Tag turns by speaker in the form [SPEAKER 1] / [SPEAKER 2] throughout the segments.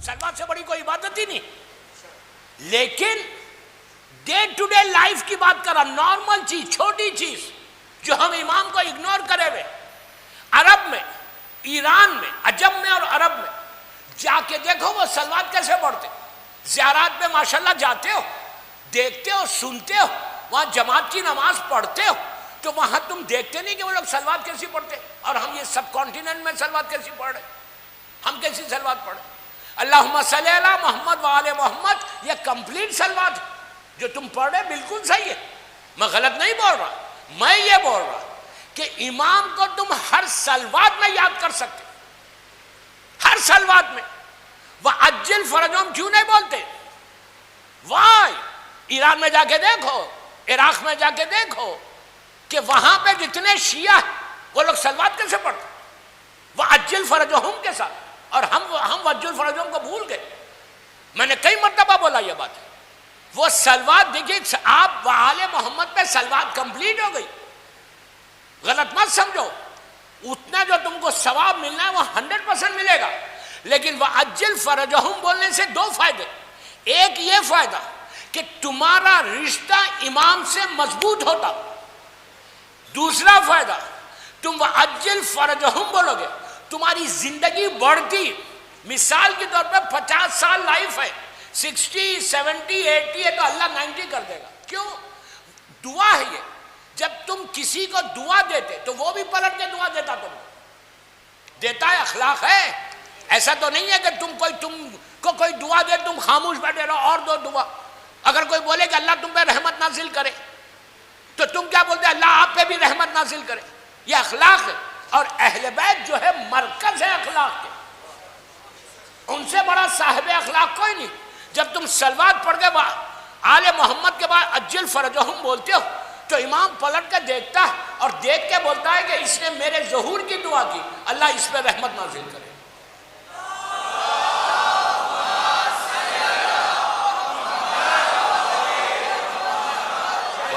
[SPEAKER 1] सलवात से बड़ी कोई इबादत ही नहीं। लेकिन डे टू डे लाइफ की बात कर रहा, नॉर्मल चीज, छोटी चीज जो हम इमाम को इग्नोर करे हुए, अरब में, ईरान में, अजम में और अरब में जाके देखो वो सलवात कैसे पढ़ते। ज़ियारत में माशाल्लाह जाते हो, देखते हो, सुनते हो, वहां जमात की नमाज पढ़ते हो, तो वहां तुम देखते नहीं कि वो लोग सलवात कैसी पढ़ते। और हम ये सब कॉन्टिनेंट में सलवात कैसी पढ़ रहे, हम कैसी सलवात पढ़े। अल्लाहुम्मा सल्ली अला मोहम्मद व आले मोहम्मद, ये कंप्लीट सलवात जो तुम पढ़ रहे बिल्कुल सही है, मैं गलत नहीं बोल रहा। मैं ये बोल रहा कि इमाम को तुम हर सलवात में याद कर सकते, हर सलवात में। वह अज्जिल फरजोम क्यों नहीं बोलते? वाई ईरान में जाके देखो, इराक में जाके देखो कि वहां पे जितने शिया है वो लोग सलवात कैसे पढ़ते, वह अज्जिल फरजोम के साथ। और हम अज्जिल फरजोम को भूल गए। मैंने कई मर्तबा बोला यह बात। वो सलवात देखिए, आप आले मोहम्मद पे सलवात कंप्लीट हो गई, गलत मत समझो। उतना जो तुमको सवाब मिलना है वो 100% मिलेगा। लेकिन वह अज्जिल फरजहुम बोलने से दो फायदे। एक ये फायदा कि तुम्हारा रिश्ता इमाम से मजबूत होता। दूसरा फायदा, तुम वह अज्जिल फरजहुम बोलोगे, तुम्हारी जिंदगी बढ़ती। मिसाल के तौर पर 50 साल लाइफ है, 60, 70, 80 है तो अल्लाह 90 कर देगा। क्यों? दुआ है ये। जब तुम किसी को दुआ देते तो वो भी पलट के दुआ देता, तुम देता है, अखलाक है। ऐसा तो नहीं है कि तुमको कोई दुआ दे तुम खामोश बैठे रहो और दो दुआ। अगर कोई बोले कि अल्लाह तुम पे रहमत नाजिल करे तो तुम क्या बोलते? अल्लाह आप पे भी रहमत नाजिल करे। ये अखलाक है। और अहले बैत जो है मरकज है अखलाक के, उनसे बड़ा साहिब अखलाक कोई नहीं। जब तुम सलवात पढ़ के आले मोहम्मद के बाद अज्जिल फरजहुम बोलते हो तो इमाम पलट कर देखता है और देख के बोलता है कि इसने मेरे ज़हूर की दुआ की, अल्लाह इस पर रहमत नाजिल करे।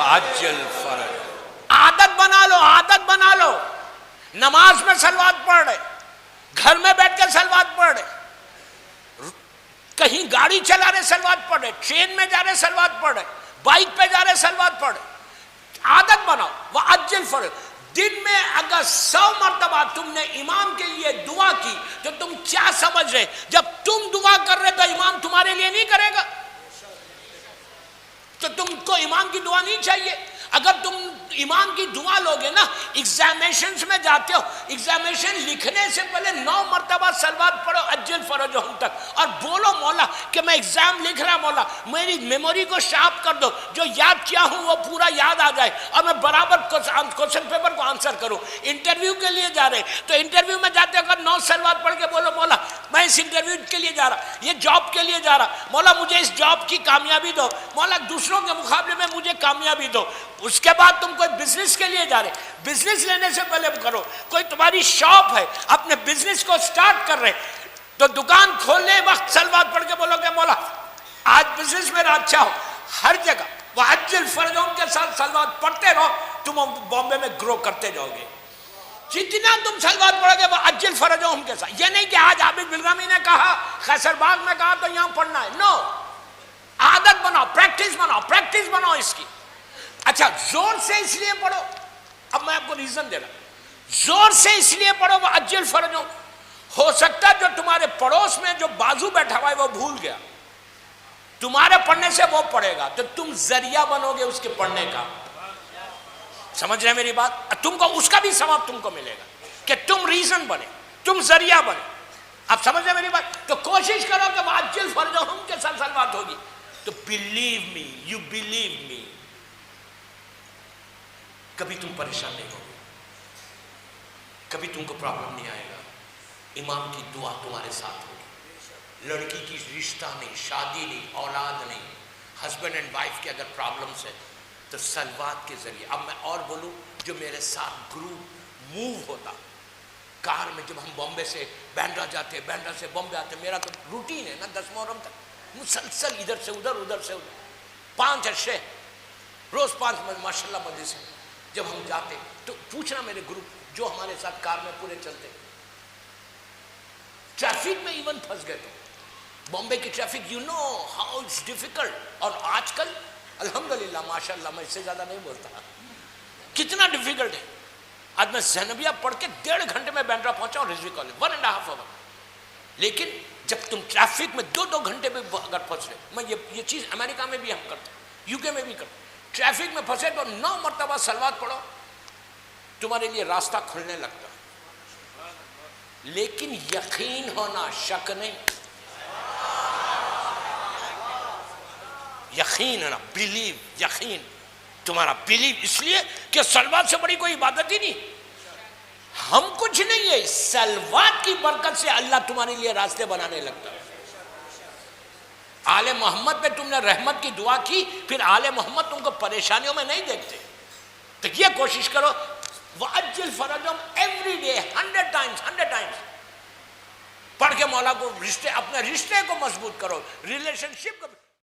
[SPEAKER 1] अज्जिल फरज आदत बना लो, आदत बना लो। नमाज में सलवात पढ़ रहे, घर में बैठ के सलवात पढ़ रहे, कहीं गाड़ी चला रहे सलवात पढ़ रहे, ट्रेन में जा रहे सलवात पढ़ रहे, बाइक पे जा रहे सलवात पढ़ रहे। आदत बनाओ। वह अज्जिल फरज, दिन में अगर 100 मरतबा तुमने इमाम के लिए दुआ की तो तुम क्या समझ रहे? जब तुम दुआ कर रहे तो इमाम तुम्हारे लिए नहीं करेगा? तो तुमको इमाम की दुआ नहीं चाहिए? अगर तुम इमाम की दुआ लोगे ना, एग्जामिनेशंस में जाते हो, एग्जामिनेशन लिखने से पहले 9 मरतबा सलवात पढ़ो अज्जिल फरजहुम तक और बोलो मौला कि मैं एग्जाम लिख रहा, मौला मेरी मेमोरी को शार्प कर दो, जो याद किया हूँ वो पूरा याद आ जाए और मैं बराबर क्वेश्चन पेपर को आंसर करूँ। इंटरव्यू के लिए जा रहे तो इंटरव्यू में जाते अगर 9 सलवात पढ़ के बोलो मौला मैं इस इंटरव्यू के लिए जा रहा, ये जॉब के लिए जा रहा, मौला मुझे इस जॉब की कामयाबी दो, मौला दूसरों के मुकाबले में मुझे कामयाबी दो। उसके बाद तुम कोई बिजनेस के लिए जा रहे, बिजनेस लेने से पहले करो। कोई तुम्हारी शॉप है, अपने बिजनेस को स्टार्ट कर रहे तो दुकान खोलने वक्त सलवात पढ़ के बोलोगे मौला आज बिजनेस मेरा अच्छा हो। हर जगह वह अज्जिल फरजों के साथ सलवात पढ़ते रहो, तुम बॉम्बे में ग्रो करते जाओगे। जितना तुम सलवात पढ़ोगे वह अज्जिल फरजों के साथ। ये नहीं कि आज आबिद बिलगामी ने कहा, खैसरबाग में कहा तो यहां पढ़ना है। नो, आदत बनाओ, प्रैक्टिस बनाओ इसकी। अच्छा, जोर से इसलिए पढ़ो, अब मैं आपको रीजन दे रहा, जोर से इसलिए पढ़ो वह अज्जिल फरजों। हो सकता है जो तुम्हारे पड़ोस में जो बाजू बैठा हुआ है वो भूल गया, तुम्हारे पढ़ने से वो पढ़ेगा तो तुम जरिया बनोगे उसके पढ़ने का। समझ रहे मेरी बात? तुमको उसका भी सवाब तुमको मिलेगा कि तुम रीजन बने, तुम जरिया बने। आप समझ रहे मेरी बात? तो कोशिश करो कि वह अज्जिल फरजहुम के साथ सलवात होगी तो believe me, you believe me, कभी तुम परेशान नहीं होगे, कभी तुमको प्रॉब्लम नहीं आएगा। इमाम की दुआ तुम्हारे साथ होगी। लड़की की रिश्ता नहीं, शादी नहीं, औलाद नहीं, हस्बैंड एंड वाइफ के अगर प्रॉब्लम्स है तो सलवात के जरिए। अब मैं और बोलूं, जो मेरे साथ ग्रुप मूव होता कार में, जब हम बॉम्बे से बैंड्रा जाते, बैंड्रा से बॉम्बे आते, मेरा तो रूटीन है ना 10 मुहर्रम तक मुसलसल इधर से उधर, उधर से उधर, 5 अशरे रोज 5 माशाल्लाह मजलिस से। जब हम जाते तो पूछना मेरे ग्रुप जो हमारे साथ कार में पूरे चलते, ट्रैफिक में इवन फंस गए तो بامبے کی traffic you know how it's difficult. اور آج کل الحمدللہ ماشاءاللہ میں اس سے زیادہ نہیں بولتا کتنا ڈیفیکلٹ ہے. آج میں زینبیہ پڑھ کے 1.5 گھنٹے میں بینڈرا پہنچا ہوں رضوی کالج 1.5 hour. لیکن جب تم ٹریفک میں 2 گھنٹے میں اگر پھنس رہے, میں یہ چیز امریکہ میں بھی ہم کرتے ہیں, یو کے میں بھی کرتے ہیں, ٹریفک میں پھنسے تو 9 مرتبہ صلوات پڑھو, تمہارے لیے راستہ کھلنے لگتا ہے. لیکن یقین ہونا, شک نہیں, یقین ہے نا, بلیو, یقین, تمہارا بلیو, اس لیے کہ صلوات سے بڑی کوئی عبادت ہی نہیں. ہم کچھ نہیں ہے, صلوات کی برکت سے اللہ تمہارے لیے راستے بنانے لگتا ہے. آل محمد پہ تم نے رحمت کی دعا کی, پھر آل محمد تم کو پریشانیوں میں نہیں دیکھتے. تو یہ کوشش کرو وَأَجِّلْ فَرَجَهُمْ every day 100 times پڑھ کے مولا کو اپنے رشتے کو مضبوط کرو, ریلیشن شپ کو.